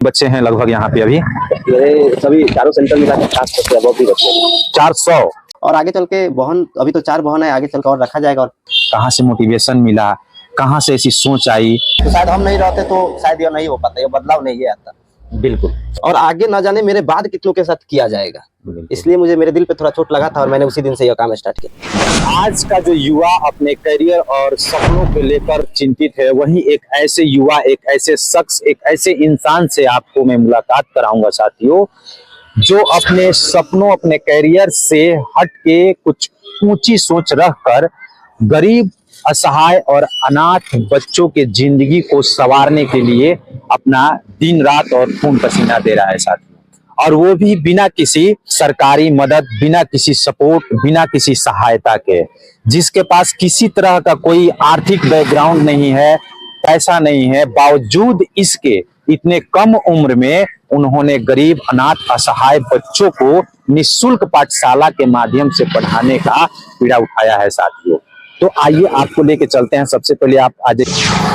बच्चे हैं लगभग यहाँ पे अभी? ये सभी चारों सेंटर मिला के 400 से अबव भी बच्चे हैं। 400? और आगे चल के बहन, अभी तो 4 बहन है, आगे चल के और रखा जाएगा। और कहाँ से मोटिवेशन मिला, कहाँ से ऐसी सोच आई? तो शायद हम नहीं रहते तो शायद ये नहीं हो पाता, ये बदलाव नहीं आता। बिल्कुल। और आगे ना जाने मेरे बाद कितनों के साथ किया जाएगा, इसलिए मुझे मेरे दिल पे थोड़ा चोट लगा था और मैंने उसी दिन से यह काम स्टार्ट किया। आज का जो युवा अपने करियर और सपनों को लेकर चिंतित है, वही एक ऐसे युवा, एक ऐसे शख्स, एक ऐसे इंसान से आपको मैं मुलाकात कराऊंगा साथियों, जो अपने सपनों, अपने करियर से हट के कुछ ऊंची सोच रखकर गरीब, असहाय और अनाथ बच्चों के जिंदगी को संवारने के लिए अपना दिन रात और खून पसीना दे रहा है साथियों, और वो भी बिना किसी सरकारी मदद, बिना किसी सपोर्ट, बिना किसी सहायता के, जिसके पास किसी तरह का कोई आर्थिक बैकग्राउंड नहीं है, पैसा नहीं है, बावजूद इसके इतने कम उम्र में उन्होंने गरीब, अनाथ, असहाय बच्चों को निःशुल्क पाठशाला के माध्यम से पढ़ाने का बीड़ा उठाया है साथियों। तो आइए आपको लेके चलते हैं। सबसे पहले आप आज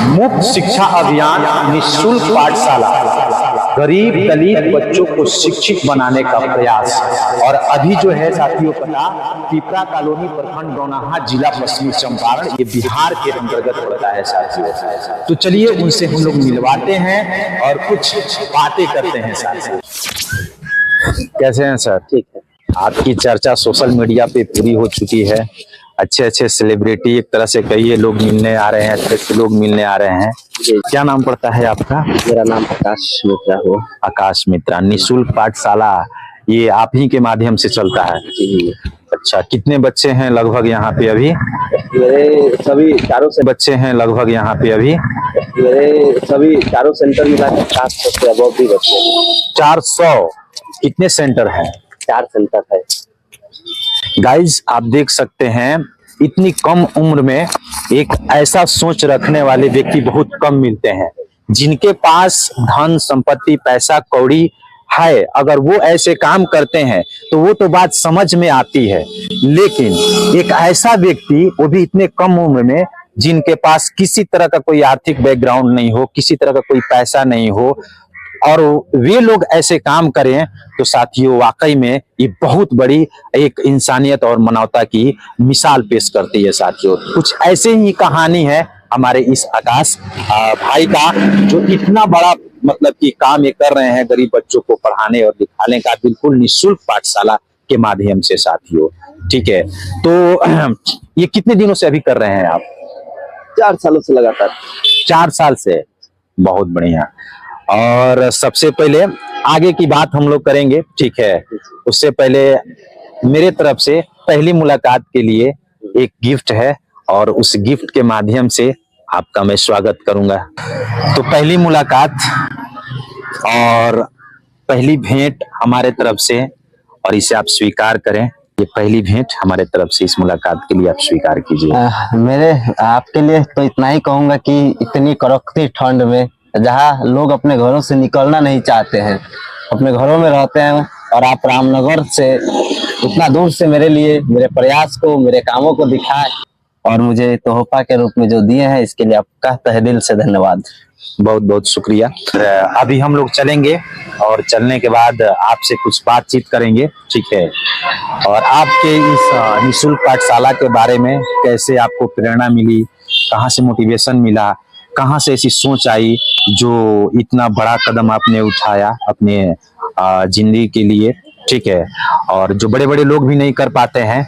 मुफ्त शिक्षा अभियान, निःशुल्क पाठशाला, गरीब दलित बच्चों को शिक्षित बनाने का प्रयास। और अभी जो है साथियों पता, पिपरा कॉलोनी, प्रखंड गौनाहा, जिला पश्चिमी चंपारण, ये बिहार के अंतर्गत पड़ता है साथियों। तो चलिए उनसे हम लोग मिलवाते हैं और कुछ बातें करते हैं साथियों। कैसे हैं सर? ठीक है। आपकी चर्चा सोशल मीडिया पे पूरी हो चुकी है, अच्छे अच्छे सेलिब्रिटी, एक तरह से कहिए, लोग मिलने आ रहे हैं, अच्छे लोग मिलने आ रहे हैं। क्या नाम पड़ता है आपका? मेरा नाम आकाश मित्रा हो। आकाश मित्रा। निःशुल्क पाठशाला ये आप ही के माध्यम से चलता है? जी। अच्छा, कितने बच्चे हैं लगभग यहाँ पे अभी? मेरे सभी चारों से बच्चे हैं लगभग यहाँ पे अभी? मेरे सभी चारों सेंटर मिला के 400 से अबव भी बच्चे हैं। 400? कितने सेंटर है? 4 सेंटर है। गाइज आप देख सकते हैं, इतनी कम उम्र में एक ऐसा सोच रखने वाले व्यक्ति बहुत कम मिलते हैं, जिनके पास धन संपत्ति, पैसा कौड़ी है। अगर वो ऐसे काम करते हैं तो वो तो बात समझ में आती है, लेकिन एक ऐसा व्यक्ति, वो भी इतने कम उम्र में, जिनके पास किसी तरह का कोई आर्थिक बैकग्राउंड नहीं हो, किसी तरह का कोई पैसा नहीं हो, और वे लोग ऐसे काम करें, तो साथियों वाकई में ये बहुत बड़ी एक इंसानियत और मानवता की मिसाल पेश करती है साथियों। कुछ ऐसे ही कहानी है हमारे इस आकाश भाई का, जो इतना बड़ा मतलब कि काम ये कर रहे हैं गरीब बच्चों को पढ़ाने और लिखाने का, बिल्कुल निःशुल्क पाठशाला के माध्यम से साथियों। ठीक है, तो ये कितने दिनों से अभी कर रहे हैं आप? 4 सालों से लगातार। 4 साल से? बहुत बढ़िया। और सबसे पहले आगे की बात हम लोग करेंगे, ठीक है। उससे पहले मेरे तरफ से पहली मुलाकात के लिए एक गिफ्ट है, और उस गिफ्ट के माध्यम से आपका मैं स्वागत करूंगा। तो पहली मुलाकात और पहली भेंट हमारे तरफ से, और इसे आप स्वीकार करें। ये पहली भेंट हमारे तरफ से, इस मुलाकात के लिए आप स्वीकार कीजिए। मेरे आपके लिए तो इतना ही कहूंगा कि इतनी कड़कती ठंड में, जहाँ लोग अपने घरों से निकलना नहीं चाहते हैं, अपने घरों में रहते हैं, और आप रामनगर से इतना दूर से मेरे लिए, मेरे प्रयास को, मेरे कामों को दिखाए और मुझे तोहफा के रूप में जो दिए हैं, इसके लिए आपका तहे दिल से धन्यवाद। बहुत बहुत शुक्रिया। अभी हम लोग चलेंगे, और चलने के बाद आपसे कुछ बातचीत करेंगे, ठीक है। और आपके इस निःशुल्क पाठशाला के बारे में, कैसे आपको प्रेरणा मिली, कहाँ से मोटिवेशन मिला, कहाँ से ऐसी सोच आई, जो इतना बड़ा कदम आपने उठाया अपने जिंदगी के लिए, ठीक है। और जो बड़े बड़े लोग भी नहीं कर पाते हैं।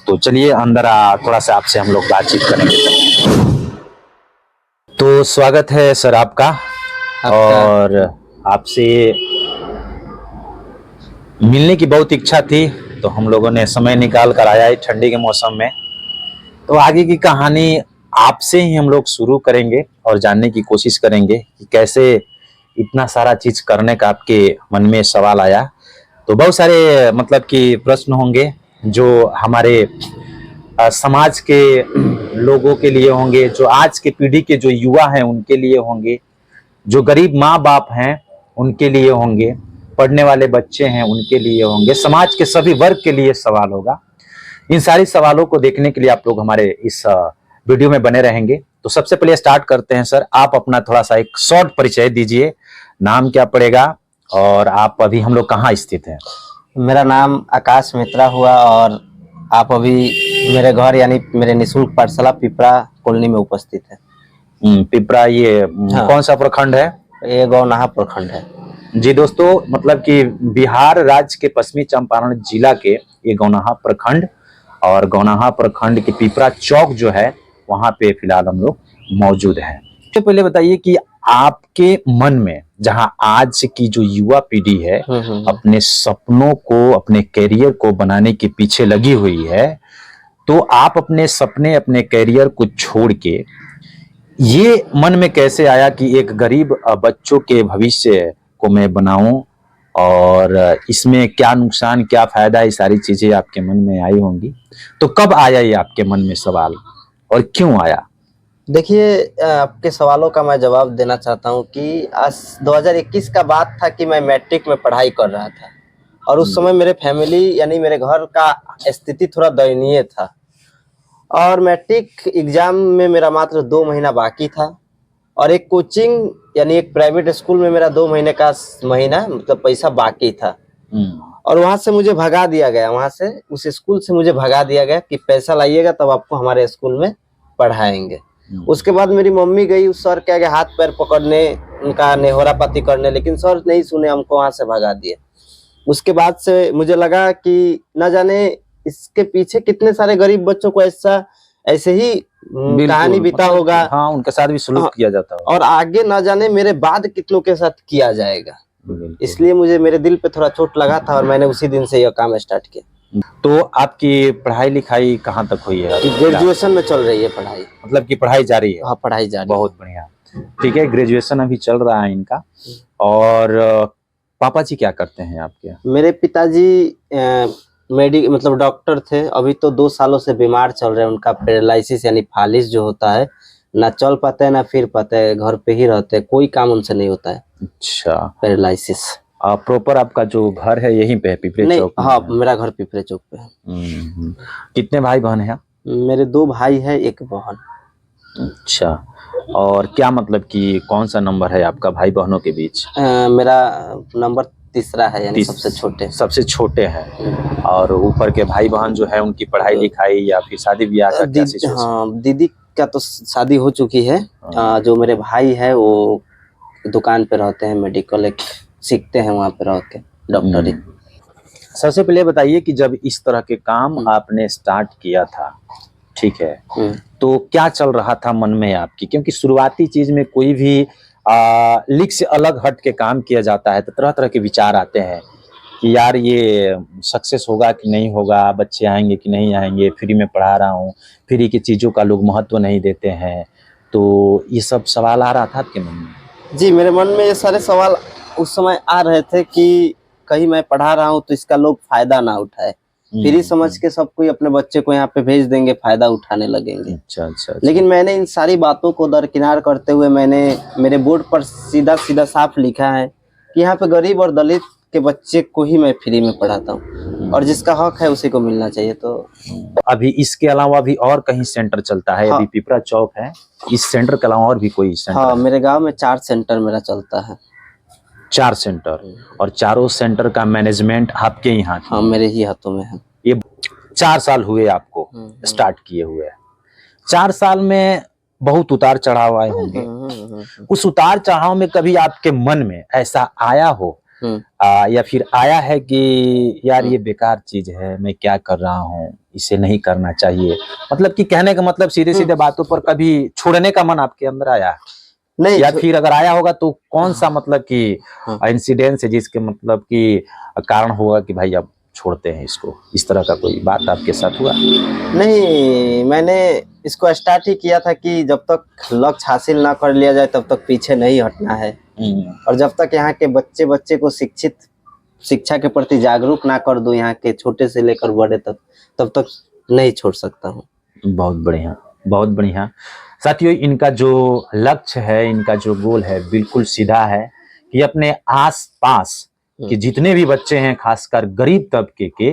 तो चलिए अंदर थोड़ा सा आपसे हम लोग बातचीत करेंगे। तो स्वागत है सर आपका। और आपसे मिलने की बहुत इच्छा थी, तो हम लोगों ने समय निकाल कर आया है ठंडी के मौसम में। तो आगे की कहानी आपसे ही हम लोग शुरू करेंगे और जानने की कोशिश करेंगे कि कैसे इतना सारा चीज करने का आपके मन में सवाल आया। तो बहुत सारे मतलब कि प्रश्न होंगे जो हमारे समाज के लोगों के लिए होंगे, जो आज के पीढ़ी के जो युवा हैं उनके लिए होंगे, जो गरीब माँ बाप हैं उनके लिए होंगे, पढ़ने वाले बच्चे हैं उनके लिए होंगे, समाज के सभी वर्ग के लिए सवाल होगा। इन सारे सवालों को देखने के लिए आप लोग हमारे इस वीडियो में बने रहेंगे। तो सबसे पहले स्टार्ट करते हैं सर, आप अपना थोड़ा सा एक शॉर्ट परिचय दीजिए, नाम क्या पड़ेगा और आप अभी हम लोग कहाँ स्थित हैं? मेरा नाम आकाश मित्रा हुआ और आप अभी मेरे घर यानी मेरे निःशुल्क पाठशाला पिपरा कॉलोनी में उपस्थित है। पिपरा, ये हाँ। कौन सा प्रखंड है? ये गौनाहा प्रखंड है। जी दोस्तों, मतलब कि बिहार राज्य के पश्चिमी चंपारण जिला के ये गौनाहा प्रखंड, और गौनाहा प्रखंड के पिपरा चौक जो है वहां पे फिलहाल हम लोग मौजूद हैं। सबसे पहले बताइए कि आपके मन में, जहां आज की जो युवा पीढ़ी है अपने सपनों को, अपने करियर को बनाने के पीछे लगी हुई है, तो आप अपने सपने, अपने करियर को छोड़ के ये मन में कैसे आया कि एक गरीब बच्चों के भविष्य को मैं बनाऊं, और इसमें क्या नुकसान, क्या फायदा, ये सारी चीजें आपके मन में आई होंगी। तो कब आया ये आपके मन में सवाल और क्यों आया? देखिए, आपके सवालों का मैं जवाब देना चाहता हूँ कि आज 2021 का बात था कि मैं मैट्रिक में पढ़ाई कर रहा था और उस समय मेरे फैमिली यानी मेरे घर का स्थिति थोड़ा दयनीय था और मैट्रिक एग्जाम में मेरा मात्र 2 महीना बाकी था और एक कोचिंग यानी एक प्राइवेट स्कूल में मेरा 2 महीने का महीना मतलब पैसा बाकी था और वहां से मुझे भगा दिया गया। वहां से उस स्कूल से मुझे भगा दिया गया कि पैसा लाइएगा तब आपको हमारे स्कूल में पढ़ाएंगे। उसके बाद मेरी मम्मी गई उस सर के आगे हाथ पैर पकड़ने, उनका नेहोरापाती करने, लेकिन सर नहीं सुने, हमको वहां से भगा दिए। उसके बाद से मुझे लगा कि न जाने इसके पीछे कितने सारे गरीब बच्चों को ऐसे ही कहानी बीता होगा। हाँ, उनके साथ भी सलूक किया जाता है और आगे न जाने मेरे बाद कितनों के साथ किया जाएगा। इसलिए मुझे मेरे दिल पे थोड़ा चोट लगा था और मैंने उसी दिन से यह काम स्टार्ट किया। तो आपकी पढ़ाई लिखाई कहाँ तक हुई है? ग्रेजुएशन में चल रही है पढ़ाई। मतलब कि पढ़ाई जारी है? हाँ, पढ़ाई जारी। बहुत बढ़िया, ठीक है। ग्रेजुएशन अभी चल रहा है इनका। और पापा जी क्या करते हैं आपके? मेरे पिताजी मतलब डॉक्टर थे, अभी तो 2 सालों से बीमार चल रहे हैं। उनका पैरालिसिस यानी फालिस जो होता है, ना चल पाते हैं ना फिर पाते हैं, घर पे ही रहते हैं, कोई काम उनसे नहीं होता है। अच्छा, पैरालिसिस। प्रॉपर आपका जो घर है यहीं पे है, पिपरे चौक में? हाँ, मेरा घर पिपरे चौक पे है। कितने भाई बहन हैं? मेरे 2 भाई है, 1 बहन। अच्छा, और क्या मतलब कि कौन सा नंबर है आपका भाई बहनों के बीच? मेरा नंबर तीसरा है, यानी सबसे छोटे। सबसे छोटे हैं। और ऊपर के भाई बहन जो है उनकी पढ़ाई लिखाई या फिर शादी ब्याह का क्या सिचुएशन? हाँ, दीदी का तो शादी हो चुकी है। जो मेरे भाई है वो दुकान पे रहते हैं, मेडिकल एक सीखते हैं वहाँ पे रह के, डॉक्टरी। सबसे पहले बताइए कि जब इस तरह के काम आपने स्टार्ट किया था, ठीक है, तो क्या चल रहा था मन में आपकी? क्योंकि शुरुआती चीज में कोई भी लीक से अलग हट के काम किया जाता है तो तरह तरह के विचार आते हैं कि यार ये सक्सेस होगा कि नहीं होगा, बच्चे आएंगे कि नहीं आएंगे, फ्री में पढ़ा रहा हूँ, फ्री की चीज़ों का लोग महत्व नहीं देते हैं। तो ये सब सवाल आ रहा था आपके मन में? जी, मेरे मन में ये सारे सवाल उस समय आ रहे थे कि कहीं मैं पढ़ा रहा हूँ तो इसका लोग फायदा ना उठाए, फ्री समझ के सब कोई अपने बच्चे को यहाँ पे भेज देंगे, फायदा उठाने लगेंगे। अच्छा। लेकिन मैंने इन सारी बातों को दरकिनार करते हुए मैंने मेरे बोर्ड पर सीधा सीधा साफ लिखा है कि यहाँ पे गरीब और दलित के बच्चे को ही मैं फ्री में पढ़ाता हूँ और जिसका हक है उसी को मिलना चाहिए। तो अभी इसके अलावा भी और कहीं सेंटर चलता है? हाँ। अभी पिपरा चौक है, इस सेंटर के अलावा और भी कोई सेंटर? हाँ, मेरे गांव में 4 सेंटर मेरा चलता है। 4 सेंटर, और चारों सेंटर का मैनेजमेंट आपके ही हाथ में? हाँ, मेरे ही हाथों में है। ये 4 साल हुए आपको स्टार्ट किए हुए। 4 साल में बहुत उतार चढ़ाव आए होंगे। उस उतार चढ़ाव में कभी आपके मन में ऐसा आया हो या फिर आया है कि यार ये बेकार चीज है, मैं क्या कर रहा हूँ, इसे नहीं करना चाहिए? मतलब कि कहने का मतलब सीधे सीधे बातों पर कभी छोड़ने का मन आपके अंदर आया नहीं? या फिर अगर आया होगा तो कौन सा मतलब कि इंसिडेंस है जिसके मतलब कि कारण होगा कि भाई अब छोड़ते हैं इसको, इस तरह का कोई बात आपके साथ हुआ? नहीं, मैंने इसको स्टार्ट ही किया था कि जब तक लक्ष्य हासिल ना कर लिया जाए तब तक पीछे नहीं हटना है और जब तक यहाँ के बच्चे को शिक्षा के प्रति जागरूक ना कर दूं, यहाँ के छोटे से लेकर बड़े तब तक नहीं छोड़ सकता हूँ। बहुत बढ़िया, बहुत बढ़िया। साथियों, इनका जो लक्ष्य है, इनका जो गोल है बिल्कुल सीधा है कि अपने आस पास कि जितने भी बच्चे हैं खासकर गरीब तबके के,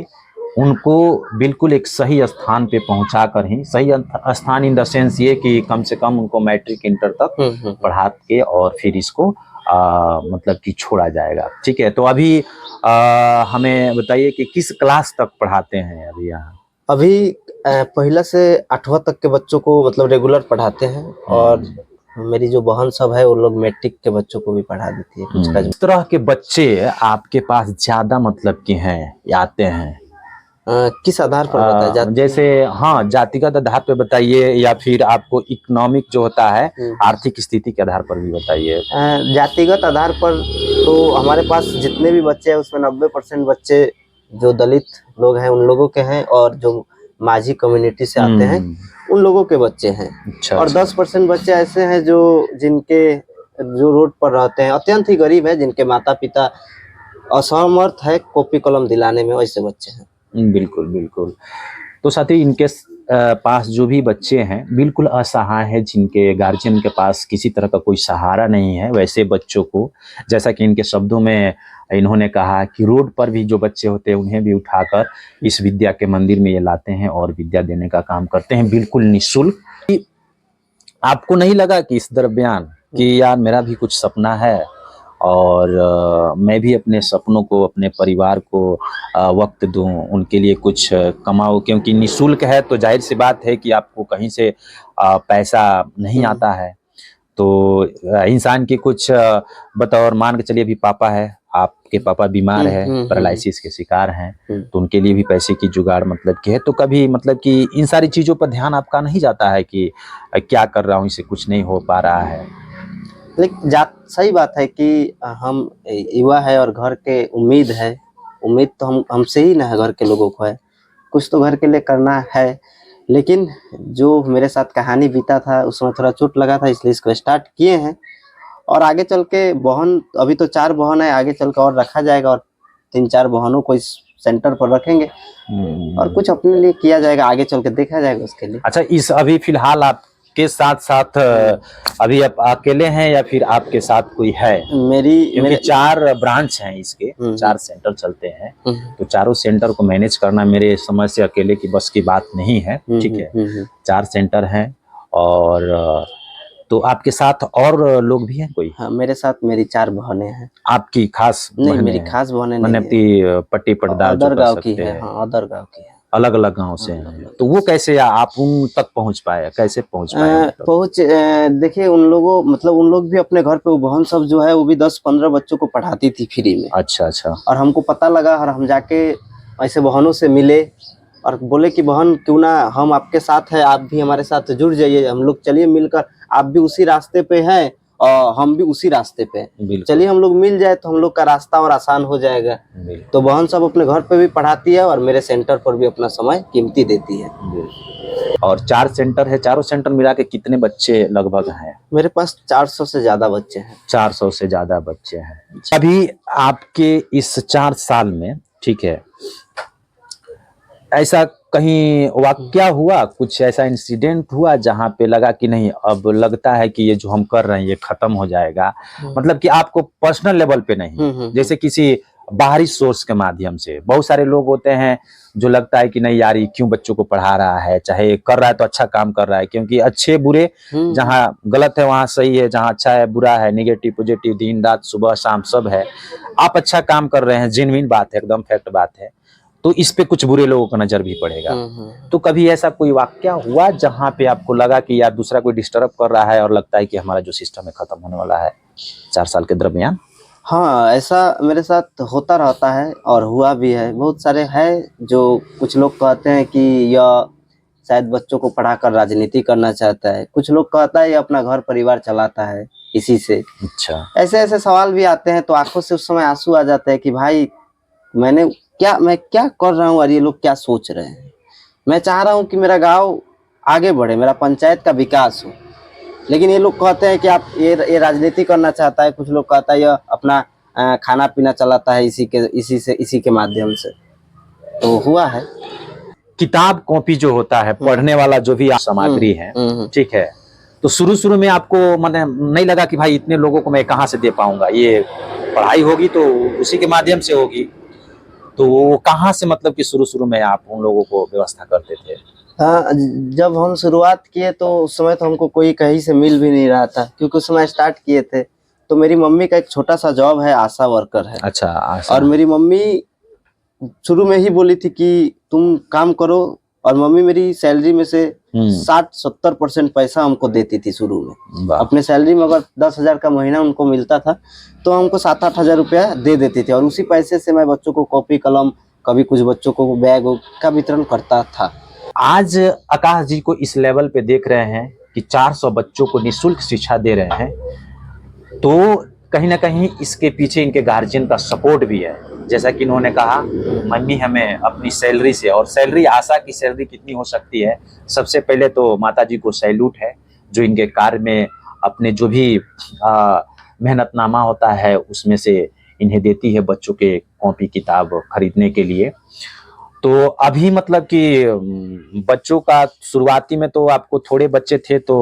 उनको बिल्कुल एक सही स्थान पे पहुंचा कर ही, सही स्थान इन द सेंस ये कि कम से कम उनको मैट्रिक इंटर तक पढ़ा के और फिर इसको मतलब कि छोड़ा जाएगा। ठीक है, तो अभी हमें बताइए कि किस क्लास तक पढ़ाते हैं अभी यहाँ? अभी पहला से 8वां तक के बच्चों को मतलब रेगुलर पढ़ाते हैं, और मेरी जो बहन सब है वो लोग मैट्रिक के बच्चों को भी पढ़ा देती है कुछ का। इस तरह के बच्चे आपके पास ज्यादा मतलब कि हैं या आते हैं? किस आधार पर बताया जाता है? जैसे हाँ, जातिगत आधार पे बताइए या फिर आपको इकोनॉमिक जो होता है आर्थिक स्थिति के आधार पर भी बताइए। जातिगत आधार पर तो हमारे पास जितने भी बच्चे हैं उसमें 90% बच्चे जो दलित लोग हैं उन लोगों के हैं, और जो माझी कम्युनिटी से आते हैं उन लोगों के बच्चे हैं। अच्छा, और 10% बच्चे ऐसे हैं जो रोड पर रहते हैं, अत्यंत ही गरीब है, जिनके माता पिता असमर्थ है कॉपी कलम दिलाने में, वैसे बच्चे हैं। बिल्कुल बिल्कुल। तो साथी इनके पास जो भी बच्चे हैं बिल्कुल असहाय है, जिनके गार्जियन के पास किसी तरह का कोई सहारा नहीं है, वैसे बच्चों को, जैसा कि इनके शब्दों में इन्होंने कहा कि रोड पर भी जो बच्चे होते हैं उन्हें भी उठाकर इस विद्या के मंदिर में ये लाते हैं और विद्या देने का काम करते हैं बिल्कुल निःशुल्क। आपको नहीं लगा कि इस दरमियान कि यार मेरा भी कुछ सपना है और मैं भी अपने सपनों को, अपने परिवार को वक्त दूं, उनके लिए कुछ कमाऊं, क्योंकि निःशुल्क है तो जाहिर सी बात है कि आपको कहीं से पैसा नहीं आता है। तो इंसान की कुछ बतौर मान के चलिए, अभी पापा है, आपके पापा बीमार है, पैरालिसिस के शिकार हैं, तो उनके लिए भी पैसे की जुगाड़ मतलब की है। तो कभी मतलब कि इन सारी चीज़ों पर ध्यान आपका नहीं जाता है कि क्या कर रहा हूँ, इससे कुछ नहीं हो पा रहा है? लेकिन सही बात है कि हम युवा है और घर के उम्मीद है, उम्मीद तो हमसे ही ना है, घर के लोगों को है, कुछ तो घर के लिए करना है। लेकिन जो मेरे साथ कहानी बीता था उसमें थोड़ा चोट लगा था, इसलिए इसको स्टार्ट किए हैं। और आगे चल के बहन, अभी तो 4 बहन है, आगे चल के और रखा जाएगा और 3-4 बहनों को इस सेंटर पर रखेंगे और कुछ अपने लिए किया जाएगा, आगे चल के देखा जाएगा उसके लिए। अच्छा, इस अभी फिलहाल आपके साथ साथ अभी आप अकेले हैं या फिर आपके साथ कोई है? क्योंकि 4 ब्रांच हैं इसके, 4 सेंटर चलते हैं, तो चारों सेंटर को मैनेज करना मेरे समझ से अकेले की बस की बात नहीं है। ठीक है, 4 सेंटर हैं और तो आपके साथ और लोग भी हैं कोई? हाँ, मेरे साथ मेरी 4 बहनें हैं। आपकी खास नहीं, मेरी खास बहनें नहीं है, पट्टी पटदार अदर गांव की है। हाँ, अदर गांव की है, अलग अलग गांव से हैं। तो वो कैसे आप उन तक पहुंच पाए, कैसे पहुंच पाए? देखिए उन लोग भी अपने घर पे, वो बहन सब जो है वो भी 10-15 बच्चों को पढ़ाती थी फ्री में। अच्छा अच्छा। और हमको पता लगा और हम जाके ऐसे बहनों से मिले और बोले कि बहन क्यों ना हम आपके साथ है, आप भी हमारे साथ जुड़ जाइए, हम लोग चलिए मिलकर, आप भी उसी रास्ते पे हैं और हम भी उसी रास्ते पे, चलिए हम लोग मिल जाए तो हम लोग का रास्ता और आसान हो जाएगा। तो बहन सब अपने घर पे भी पढ़ाती है और मेरे सेंटर पर भी अपना समय कीमती देती है। और 4 सेंटर है, चारों सेंटर मिला के कितने बच्चे लगभग हैं? मेरे पास 400 से ज्यादा बच्चे हैं। 400 से ज्यादा बच्चे हैं। अभी आपके इस 4 साल में, ठीक है, ऐसा कहीं वाकया हुआ, कुछ ऐसा इंसिडेंट हुआ जहाँ पे लगा कि नहीं अब लगता है कि ये जो हम कर रहे हैं ये खत्म हो जाएगा? मतलब कि आपको पर्सनल लेवल पे नहीं, जैसे किसी बाहरी सोर्स के माध्यम से। बहुत सारे लोग होते हैं जो लगता है कि नहीं यार ये क्यों बच्चों को पढ़ा रहा है, चाहे कर रहा है तो अच्छा काम कर रहा है, क्योंकि अच्छे बुरे, जहाँ गलत है वहाँ सही है, जहाँ अच्छा है बुरा है, नेगेटिव पॉजिटिव, दिन रात सुबह शाम सब है। आप अच्छा काम कर रहे हैं, जेन्युइन बात है, एकदम फैक्ट बात है, तो इस पे कुछ बुरे लोगों का नजर भी पड़ेगा। तो कभी ऐसा कोई वाकया हुआ जहाँ पे आपको लगा कि यार दूसरा कोई डिस्टर्ब कर रहा है और लगता है कि हमारा जो सिस्टम है खत्म होने वाला है 4 साल के दरमियान? हाँ, ऐसा मेरे साथ होता रहता है और हुआ भी है। बहुत सारे हैं जो, कुछ लोग कहते हैं कि यह शायद बच्चों को पढ़ाकर राजनीति करना चाहता है, कुछ लोग कहता है ये अपना घर परिवार चलाता है इसी से। अच्छा, ऐसे ऐसे सवाल भी आते हैं तो आंखों से उस समय आंसू आ जाते हैं कि भाई मैं क्या कर रहा हूँ और ये लोग क्या सोच रहे हैं। मैं चाह रहा हूँ कि मेरा गांव आगे बढ़े, मेरा पंचायत का विकास हो, लेकिन ये लोग कहते हैं कि आप ये राजनीति करना चाहता है, कुछ लोग कहता है ये अपना खाना पीना चलाता है इसी के माध्यम से। तो हुआ है। किताब कॉपी जो होता है, पढ़ने वाला जो भी सामग्री है, ठीक है, तो शुरू में आपको मैंने नहीं लगा कि भाई इतने लोगों को मैं कहाँ से दे पाऊंगा, ये पढ़ाई होगी तो उसी के माध्यम से होगी, तो वो कहाँ से मतलब कि शुरू में आप उन लोगों को व्यवस्था करते थे? हाँ, जब हम शुरुआत किए तो उस समय तो हमको कोई कहीं से मिल भी नहीं रहा था, क्योंकि उस समय स्टार्ट किए थे तो मेरी मम्मी का एक छोटा सा जॉब है, आशा वर्कर है। अच्छा, आशा। और मेरी मम्मी शुरू में ही बोली थी कि तुम काम करो, और मम्मी मेरी सैलरी में से 60-70% पैसा हमको देती थी शुरू में। वाह। अपने सैलरी में अगर 10,000 का महीना उनको मिलता था तो हमको 7-8 हजार रुपया दे देती थी, और उसी पैसे से मैं बच्चों को कॉपी कलम, कभी कुछ बच्चों को बैग का वितरण करता था। आज आकाश जी को इस लेवल पे देख रहे हैं कि 400 बच्चों को निःशुल्क शिक्षा दे रहे हैं, तो कहीं ना कहीं इसके पीछे इनके गार्जियन का सपोर्ट भी है। जैसा कि इन्होंने कहा, मम्मी हमें अपनी सैलरी से, और सैलरी आशा की सैलरी कितनी हो सकती है, सबसे पहले तो माता जी को सैल्यूट है, जो इनके कार्य में अपने जो भी मेहनतनामा होता है उसमें से इन्हें देती है बच्चों के कॉपी किताब खरीदने के लिए। तो अभी मतलब कि बच्चों का शुरुआती में तो आपको थोड़े बच्चे थे तो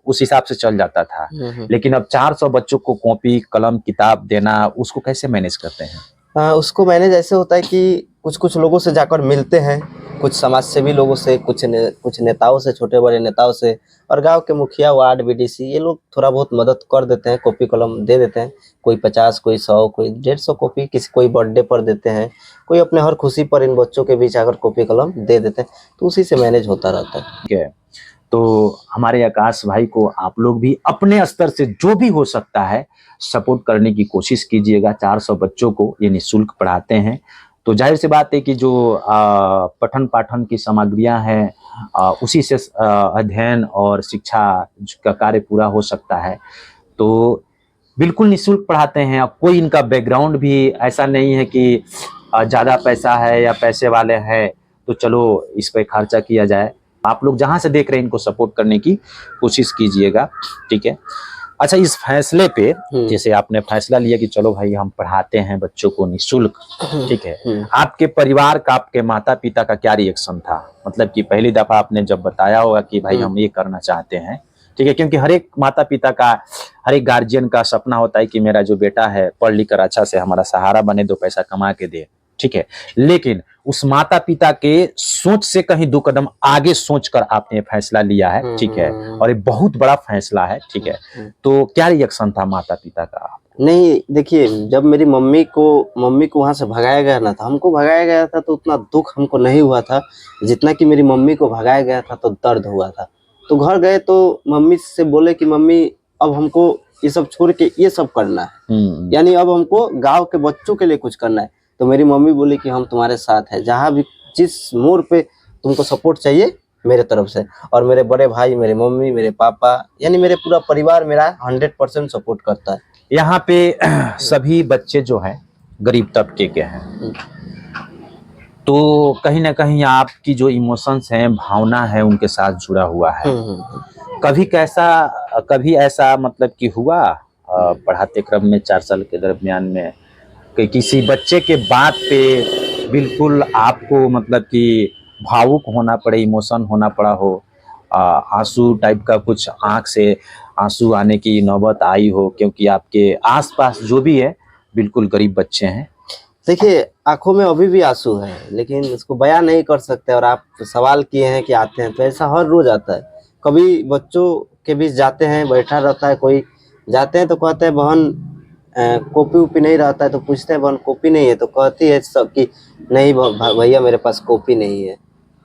उस हिसाब से चल जाता था, लेकिन अब 400 बच्चों को कॉपी कलम किताब देना, उसको कैसे मैनेज करते हैं? उसको मैनेज ऐसे होता है कि कुछ कुछ लोगों से जाकर मिलते हैं, कुछ समाज सेवी लोगों से, कुछ नेताओं से, छोटे बड़े नेताओं से, और गांव के मुखिया, वार्ड बीडीसी, ये लोग थोड़ा बहुत मदद कर देते हैं, कॉपी कलम दे देते हैं। कोई 50, कोई 100, कोई 150 कॉपी, किसी कोई बर्थडे पर देते हैं, कोई अपने हर खुशी पर इन बच्चों के बीच आकर कॉपी कलम दे देते हैं, तो उसी से मैनेज होता रहता है। ठीक है, तो हमारे आकाश भाई को आप लोग भी अपने स्तर से जो भी हो सकता है सपोर्ट करने की कोशिश कीजिएगा। 400 बच्चों को ये निःशुल्क पढ़ाते हैं, तो जाहिर सी बात है कि जो पठन पाठन की सामग्रियां हैं उसी से अध्ययन और शिक्षा का कार्य पूरा हो सकता है। तो बिल्कुल निःशुल्क पढ़ाते हैं। अब कोई इनका बैकग्राउंड भी ऐसा नहीं है कि ज़्यादा पैसा है या पैसे वाले हैं तो चलो इस पे खर्चा किया जाए। आप लोग जहां से देख रहे हैं इनको सपोर्ट करने की कोशिश कीजिएगा, ठीक है। अच्छा, इस फैसले पे जैसे आपने फैसला लिया कि चलो भाई हम पढ़ाते हैं बच्चों को निःशुल्क, ठीक है, आपके परिवार का, आपके माता पिता का क्या रिएक्शन था? मतलब कि पहली दफा आपने जब बताया होगा कि भाई हम ये करना चाहते हैं, ठीक है, क्योंकि हर एक माता पिता का, हर एक गार्जियन का सपना होता है कि मेरा जो बेटा है पढ़ लिख कर अच्छा से हमारा सहारा बने, 2 पैसा कमा के दे, ठीक है। लेकिन उस माता पिता के सोच से कहीं 2 कदम आगे सोचकर आपने फैसला लिया है, ठीक है, और ये बहुत बड़ा फैसला है, ठीक है। तो क्या रिएक्शन था माता पिता का? नहीं, देखिए, जब मेरी मम्मी को वहां से भगाया गया ना था, हमको भगाया गया था तो उतना दुख हमको नहीं हुआ था जितना कि मेरी मम्मी को भगाया गया था तो दर्द हुआ था। तो घर गए तो मम्मी से बोले कि मम्मी अब हमको ये सब छोड़ के ये सब करना है, यानी अब हमको गांव के बच्चों के लिए कुछ करना है। तो मेरी मम्मी बोली कि हम तुम्हारे साथ है, जहाँ भी जिस मोड़ पे तुमको सपोर्ट चाहिए मेरे तरफ से। और मेरे बड़े भाई, मेरे मम्मी, मेरे पापा, यानी मेरे पूरा परिवार मेरा 100% सपोर्ट करता है। यहाँ पे सभी बच्चे जो हैं गरीब तबके के हैं, तो कहीं ना कहीं आपकी जो इमोशंस हैं, भावना है, उनके साथ जुड़ा हुआ है। कभी ऐसा मतलब कि हुआ पढ़ाते क्रम में 4 साल के दरमियान में कि किसी बच्चे के बात पे बिल्कुल आपको मतलब कि भावुक होना पड़े, इमोशन होना पड़ा हो, आंसू टाइप का कुछ आंख से आंसू आने की नौबत आई हो, क्योंकि आपके आसपास जो भी है बिल्कुल गरीब बच्चे हैं? देखिए, आंखों में अभी भी आंसू है, लेकिन उसको बयां नहीं कर सकते। और आप सवाल किए हैं कि आते हैं, तो ऐसा हर रोज आता है। कभी बच्चों के बीच जाते हैं, बैठा रहता है कोई, जाते हैं तो कहते हैं बहन कॉपी उपी नहीं रहता है, तो पूछते हैं बहन कॉपी नहीं है, तो कहती है सब कि नहीं भैया मेरे पास कॉपी नहीं है।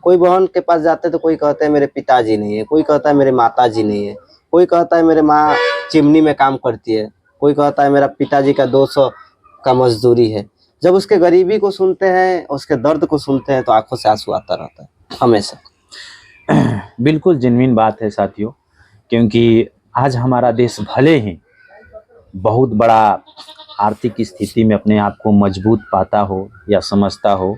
कोई बहन के पास जाते हैं तो कोई कहते हैं मेरे पिताजी नहीं है, कोई कहता है मेरे माताजी नहीं है, कोई कहता है मेरे माँ चिमनी में काम करती है, कोई कहता है मेरा पिताजी का 200 का मजदूरी है। जब उसके गरीबी को सुनते हैं, उसके दर्द को सुनते हैं, तो आंखों से आंसू आता रहता है हमेशा। बिल्कुल जेन्युइन बात है साथियों, क्योंकि आज हमारा देश भले ही बहुत बड़ा आर्थिक स्थिति में अपने आप को मजबूत पाता हो या समझता हो,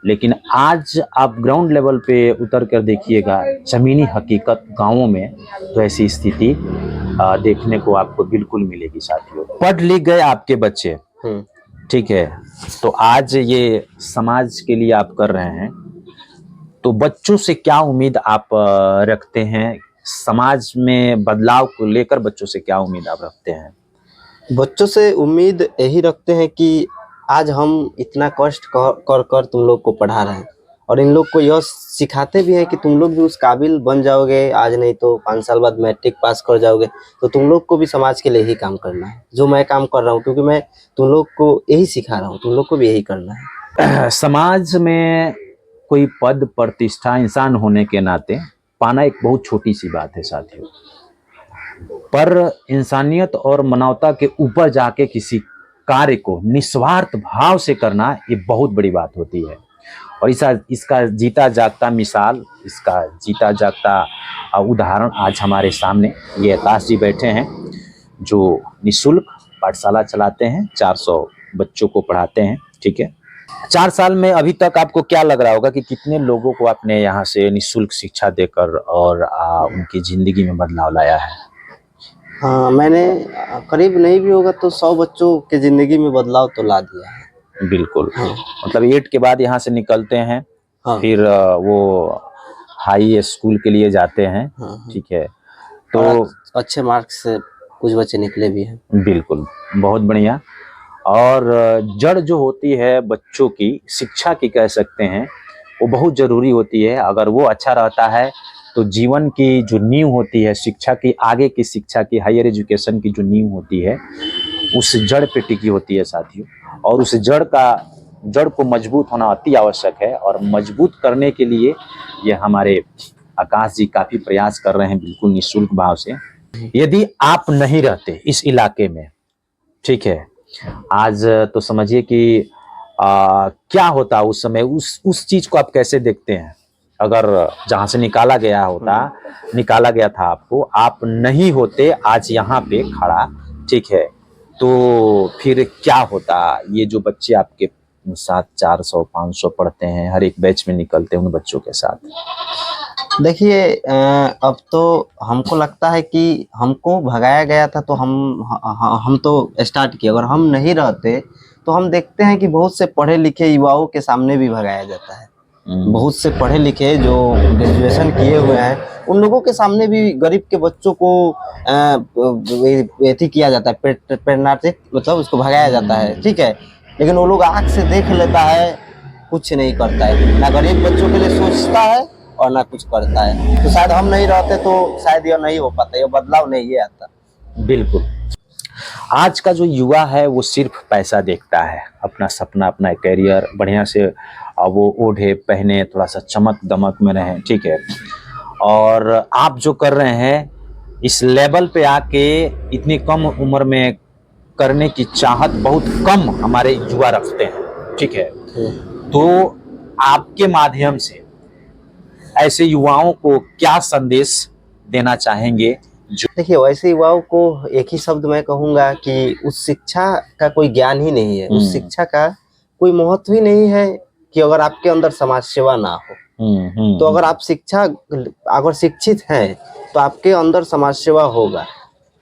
लेकिन आज आप ग्राउंड लेवल पे उतर कर देखिएगा, जमीनी हकीकत गांवों में तो ऐसी स्थिति देखने को आपको बिल्कुल मिलेगी साथियों। पढ़ लिख गए आपके बच्चे, ठीक है, तो आज ये समाज के लिए आप कर रहे हैं, तो बच्चों से क्या उम्मीद आप रखते हैं? समाज में बदलाव को लेकर बच्चों से क्या उम्मीद आप रखते हैं? बच्चों से उम्मीद यही रखते हैं कि आज हम इतना कष्ट कर कर तुम लोग को पढ़ा रहे हैं, और इन लोग को यह सिखाते भी हैं कि तुम लोग भी उस काबिल बन जाओगे, आज नहीं तो 5 साल बाद मैट्रिक पास कर जाओगे, तो तुम लोग को भी समाज के लिए ही काम करना है जो मैं काम कर रहा हूँ, क्योंकि मैं तुम लोग को यही सिखा रहा हूँ, तुम लोग को भी यही करना है। समाज में कोई पद प्रतिष्ठा इंसान होने के नाते पाना एक बहुत छोटी सी बात है साथियों, पर इंसानियत और मानवता के ऊपर जाके किसी कार्य को निस्वार्थ भाव से करना ये बहुत बड़ी बात होती है। और इसका जीता जागता मिसाल, इसका जीता जागता उदाहरण आज हमारे सामने ये आकाश जी बैठे हैं, जो निःशुल्क पाठशाला चलाते हैं, 400 बच्चों को पढ़ाते हैं। ठीक है, 4 साल में अभी तक आपको क्या लग रहा होगा कि कितने लोगों को आपने यहाँ से निःशुल्क शिक्षा देकर और उनकी जिंदगी में बदलाव लाया है? हाँ, मैंने करीब नहीं भी होगा तो 100 बच्चों के जिंदगी में बदलाव तो ला दिया है। बिल्कुल। हाँ। मतलब 8 के बाद यहाँ से निकलते हैं। हाँ। फिर वो हाई स्कूल के लिए जाते हैं। हाँ। ठीक है, तो तो अच्छे मार्क्स से कुछ बच्चे निकले भी हैं। बिल्कुल, बहुत बढ़िया। और जड़ जो होती है बच्चों की, शिक्षा की कह सकते हैं, वो बहुत जरूरी होती है। अगर वो अच्छा रहता है तो जीवन की जो नींव होती है शिक्षा की, आगे की शिक्षा की, हायर एजुकेशन की जो नींव होती है, उस जड़ पे टिकी होती है साथियों। और उस जड़ को मजबूत होना अति आवश्यक है। और मजबूत करने के लिए ये हमारे आकाश जी काफी प्रयास कर रहे हैं, बिल्कुल निःशुल्क भाव से। यदि आप नहीं रहते इस इलाके में, ठीक है, आज तो समझिए कि क्या होता उस समय, उस चीज को आप कैसे देखते हैं? अगर जहां से निकाला गया था आपको, आप नहीं होते आज यहाँ पे खड़ा, ठीक है, तो फिर क्या होता? ये जो बच्चे आपके साथ 400 500 पढ़ते हैं, हर एक बैच में निकलते हैं, उन बच्चों के साथ देखिए, अब तो हमको लगता है कि हमको भगाया गया था तो हम तो स्टार्ट किए। अगर हम नहीं रहते तो हम देखते हैं कि बहुत से पढ़े लिखे युवाओं के सामने भी भगाया जाता है। बहुत से पढ़े लिखे जो ग्रेजुएशन किए हुए हैं उन लोगों के सामने भी गरीब के बच्चों को एथी किया जाता है, प्रेरणार्थित, मतलब उसको भगाया जाता है। ठीक है, लेकिन वो लोग आँख से देख लेता है, कुछ नहीं करता है, ना गरीब बच्चों के लिए सोचता है और ना कुछ करता है। तो शायद हम नहीं रहते तो शायद यह नहीं हो पाता, यह बदलाव नहीं ये आता। बिल्कुल। आज का जो युवा है वो सिर्फ पैसा देखता है, अपना सपना, अपना कैरियर बढ़िया से वो ओढ़े पहने, थोड़ा सा चमक दमक में रहे। ठीक है, और आप जो कर रहे हैं इस लेवल पे आके इतनी कम उम्र में करने की चाहत बहुत कम हमारे युवा रखते हैं। ठीक है, तो आपके माध्यम से ऐसे युवाओं को क्या संदेश देना चाहेंगे? देखिए, वैसे युवाओं को एक ही शब्द मैं कहूंगा कि उस शिक्षा का कोई ज्ञान ही नहीं है, उस शिक्षा का कोई महत्व ही नहीं है कि अगर आपके अंदर समाज सेवा ना हो। तो अगर आप अगर शिक्षित हैं तो आपके अंदर समाज सेवा होगा,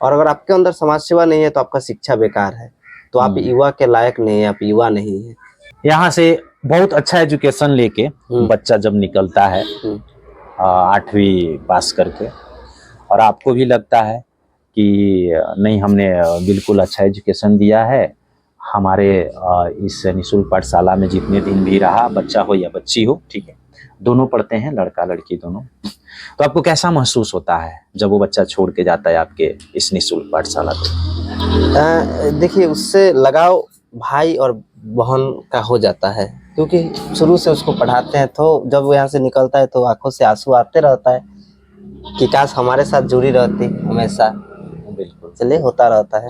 और अगर आपके अंदर समाज सेवा नहीं है तो आपका शिक्षा बेकार है, तो आप युवा के लायक नहीं है, आप युवा नहीं है। यहाँ से बहुत अच्छा एजुकेशन लेके बच्चा जब निकलता है 8वीं पास करके, और आपको भी लगता है कि नहीं, हमने बिल्कुल अच्छा एजुकेशन दिया है, हमारे इस निःशुल्क पाठशाला में जितने दिन भी रहा, बच्चा हो या बच्ची हो, ठीक है, दोनों पढ़ते हैं, लड़का लड़की दोनों, तो आपको कैसा महसूस होता है जब वो बच्चा छोड़ के जाता है आपके इस निःशुल्क पाठशाला को? देखिए, उससे लगाव भाई और बहन का हो जाता है, क्योंकि शुरू से उसको पढ़ाते हैं, तो जब वो यहाँ से निकलता है तो आंखों से आंसू आते रहता है कि काश हमारे साथ जुड़ी रहती हमेशा। बिल्कुल, चलिए, होता रहता है।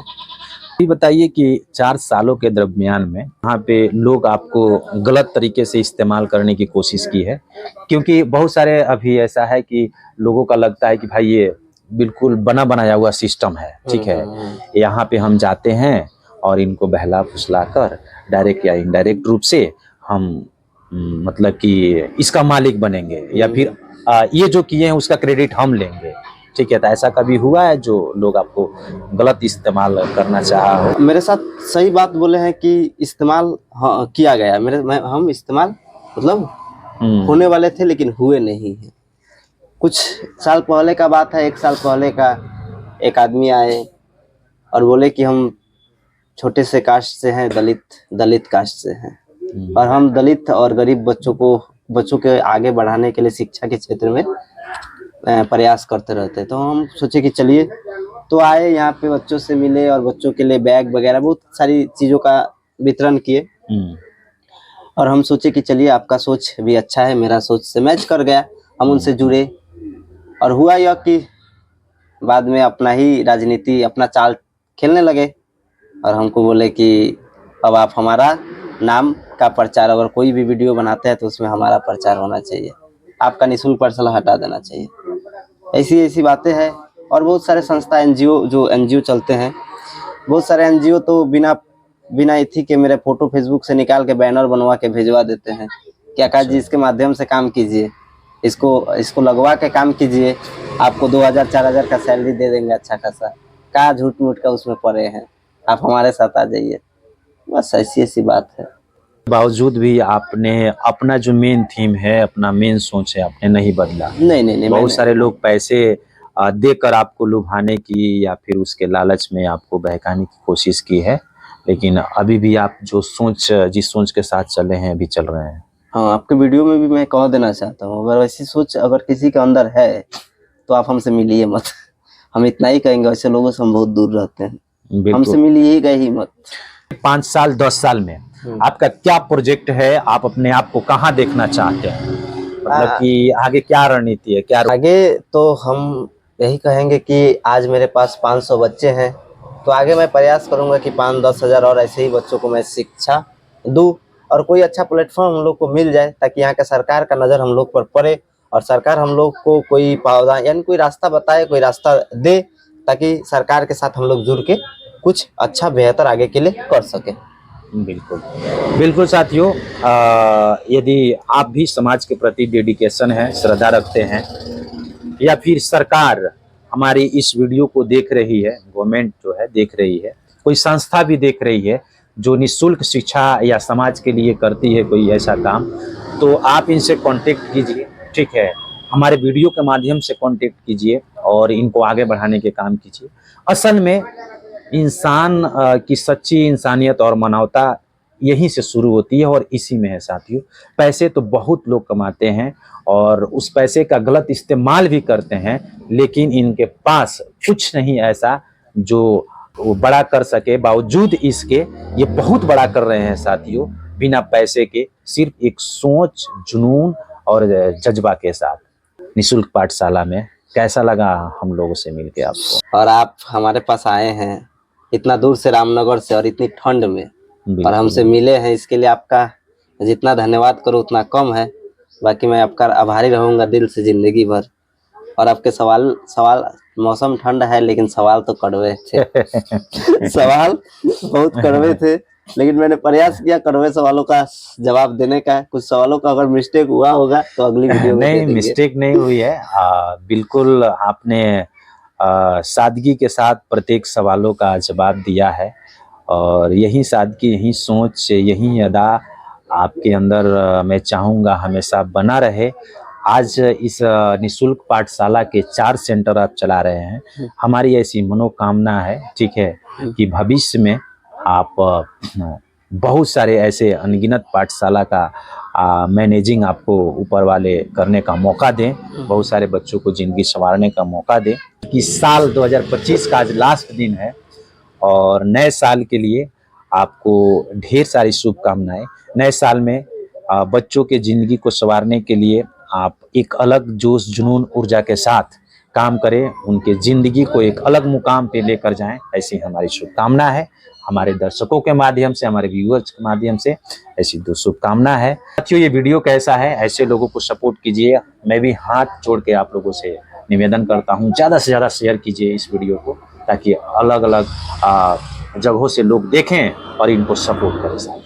ये बताइए कि 4 सालों के दरमियान में यहाँ पे लोग आपको गलत तरीके से इस्तेमाल करने की कोशिश की है, क्योंकि बहुत सारे अभी ऐसा है कि लोगों का लगता है कि भाई ये बिल्कुल बना बनाया हुआ सिस्टम है। ठीक है, यहाँ पे हम जाते हैं और इनको बहला फुसला कर डायरेक्ट या इनडायरेक्ट रूप से हम मतलब कि इसका मालिक बनेंगे, या फिर ये जो किए हैं उसका क्रेडिट हम लेंगे। ठीक है, तो ऐसा कभी हुआ है जो लोग आपको गलत इस्तेमाल करना चाहा हो? मेरे साथ सही बात बोले हैं कि इस्तेमाल किया गया। हम इस्तेमाल मतलब होने वाले थे लेकिन हुए नहीं हैं। कुछ साल पहले का बात है, 1 साल पहले का, एक आदमी आए और बोले कि हम छोटे से कास्ट से हैं, दलित कास्ट से हैं, और हम दलित और गरीब बच्चों को बच्चों के आगे बढ़ाने के लिए शिक्षा के क्षेत्र में प्रयास करते रहते हैं। तो हम सोचे कि चलिए, तो आए यहाँ पे, बच्चों से मिले और बच्चों के लिए बैग वगैरह बहुत सारी चीज़ों का वितरण किए। और हम सोचे कि चलिए, आपका सोच भी अच्छा है, मेरा सोच से मैच कर गया, हम उनसे जुड़े। और हुआ यह कि बाद में अपना ही राजनीति, अपना चाल खेलने लगे और हमको बोले कि अब आप हमारा नाम का प्रचार, अगर कोई भी वीडियो बनाते हैं तो उसमें हमारा प्रचार होना चाहिए, आपका निःशुल्क पाठशाला हटा देना चाहिए। ऐसी ऐसी बातें हैं। और बहुत सारे संस्था, एनजीओ, जो एनजीओ चलते हैं, बहुत सारे एनजीओ तो बिना इथी के मेरे फोटो फेसबुक से निकाल के बैनर बनवा के भेजवा देते हैं कि आकाश जी इसके माध्यम से काम कीजिए, इसको लगवा के काम कीजिए, आपको 2000-4000 का सैलरी दे देंगे अच्छा खासा। क्या झूठ मूठ का उसमें पड़े हैं, आप हमारे साथ आ जाइए। बस ऐसी ऐसी बात है। बावजूद भी आपने अपना जो मेन थीम है, अपना मेन सोच है, आपने नहीं बदला। नहीं, बहुत सारे लोग पैसे देकर आपको लुभाने की या फिर उसके लालच में आपको बहकाने की कोशिश की है, लेकिन अभी भी आप जिस सोच के साथ चले हैं अभी चल रहे हैं। हाँ, आपके वीडियो में भी मैं कह देना चाहता हूँ, अगर वैसी सोच अगर किसी के अंदर है तो आप हमसे मिलिए मत। हम इतना ही कहेंगे, वैसे लोगों से हम बहुत दूर रहते हैं, हमसे मिलिएगा ही मत। 5 साल 10 साल में आपका क्या प्रोजेक्ट है? आप अपने आप को कहाँ देखना चाहते हैं? मतलब कि आगे क्या रणनीति है, क्या आगे? तो हम यही कहेंगे कि आज मेरे पास 500 बच्चे हैं, तो आगे मैं प्रयास करूंगा कि 5-10 हज़ार और ऐसे ही बच्चों को मैं शिक्षा दूं और कोई अच्छा प्लेटफॉर्म हम लोग को मिल जाए, ताकि यहाँ का सरकार का नज़र हम लोग पर पड़े और सरकार हम लोग को कोई पावदान यानी कोई रास्ता बताए, कोई रास्ता दे, ताकि सरकार के साथ हम लोग जुड़ के कुछ अच्छा बेहतर आगे के लिए कर सके। बिल्कुल बिल्कुल साथियों, यदि आप भी समाज के प्रति डेडिकेशन है, श्रद्धा रखते हैं, या फिर सरकार हमारी इस वीडियो को देख रही है, गवर्नमेंट जो है देख रही है, कोई संस्था भी देख रही है जो निःशुल्क शिक्षा या समाज के लिए करती है कोई ऐसा काम, तो आप इनसे कांटेक्ट कीजिए, ठीक है, हमारे वीडियो के माध्यम से कांटेक्ट कीजिए और इनको आगे बढ़ाने के काम कीजिए। असल में इंसान की सच्ची इंसानियत और मानवता यहीं से शुरू होती है और इसी में है साथियों। पैसे तो बहुत लोग कमाते हैं और उस पैसे का गलत इस्तेमाल भी करते हैं, लेकिन इनके पास कुछ नहीं ऐसा जो वो बड़ा कर सके। बावजूद इसके ये बहुत बड़ा कर रहे हैं साथियों, बिना पैसे के, सिर्फ एक सोच, जुनून और जज्बा के साथ। निःशुल्क पाठशाला में कैसा लगा हम लोगों से मिलके आपको? और आप हमारे पास आए हैं इतना दूर से, रामनगर से, और इतनी ठंड में, और हमसे मिले हैं, इसके लिए आपका जितना धन्यवाद करो उतना कम है। बाकी मैं आपका आभारी रहूंगा दिल से जिंदगी भर। और आपके सवाल मौसम ठंड है लेकिन सवाल तो कड़वे थे। सवाल बहुत कड़वे थे, लेकिन मैंने प्रयास किया कड़वे सवालों का जवाब देने का। कुछ सवालों का अगर मिस्टेक हुआ होगा तो अगली वीडियो में नहीं, मिस्टेक नहीं हुई है। बिल्कुल आपने सादगी के साथ प्रत्येक सवालों का जवाब दिया है और यही सादगी, यही सोच, यही अदा आपके अंदर मैं चाहूँगा हमेशा बना रहे। आज इस निःशुल्क पाठशाला के 4 सेंटर आप चला रहे हैं। हमारी ऐसी मनोकामना है, ठीक है, कि भविष्य में आप बहुत सारे ऐसे अनगिनत पाठशाला का मैनेजिंग आपको ऊपर वाले करने का मौका दें, बहुत सारे बच्चों को जिंदगी संवारने का मौका दें। कि साल 2025 का आज लास्ट दिन है और नए साल के लिए आपको ढेर सारी शुभकामनाएं। नए साल में बच्चों के जिंदगी को संवारने के लिए आप एक अलग जोश, जुनून, ऊर्जा के साथ काम करें, उनके जिंदगी को एक अलग मुकाम पे लेकर जाएं, ऐसी हमारी शुभकामना है। हमारे दर्शकों के माध्यम से, हमारे व्यूअर्स के माध्यम से ऐसी दो शुभकामना है। साथियों, ये वीडियो कैसा है, ऐसे लोगों को सपोर्ट कीजिए। मैं भी हाथ जोड़ के आप लोगों से निवेदन करता हूँ, ज़्यादा से ज़्यादा शेयर कीजिए इस वीडियो को, ताकि अलग अलग जगहों से लोग देखें और इनको सपोर्ट करें।